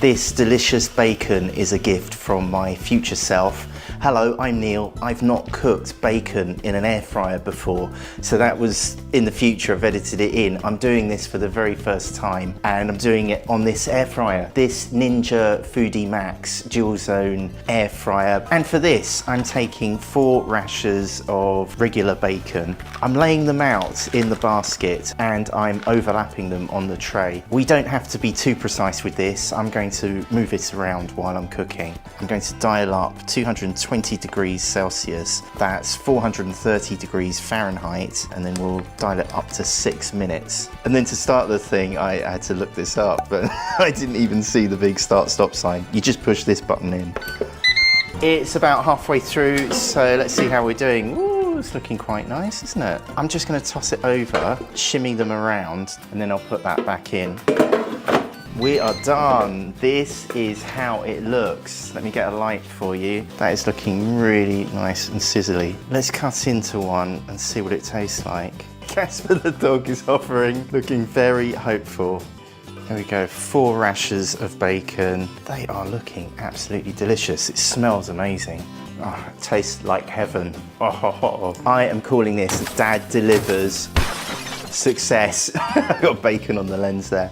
This delicious bacon is a gift from my future self. Hello, I'm Neil. I've not cooked bacon in an air fryer before, so that was in the future. I've edited it in. I'm doing this for the very first time, and I'm doing it on this air fryer, this Ninja Foodi Max Dual Zone air fryer. And for this, I'm taking 4 rashers of regular bacon. I'm laying them out in the basket and I'm overlapping them on the tray. We don't have to be too precise with this. I'm going to move it around while I'm cooking. I'm going to dial up 220 degrees Celsius, that's 430 degrees Fahrenheit, and then we'll dial it up to 6 minutes. And then to start the thing, I had to look this up, but I didn't even see the big start-stop sign. You just push this button in. It's about halfway through, so let's see how we're doing. Ooh, it's looking quite nice, isn't it? I'm just going to toss it over, shimmy them around, and then I'll put that back in. We are done. This is how it looks. Let me get a light for you. That is looking really nice and sizzly. Let's cut into one and see what it tastes like. Casper the dog is hovering, looking very hopeful. There we go, 4 rashers of bacon. They are looking absolutely delicious. It smells amazing. Oh, it tastes like heaven. Oh, I am calling this Dad Delivers Success. I got bacon on the lens there.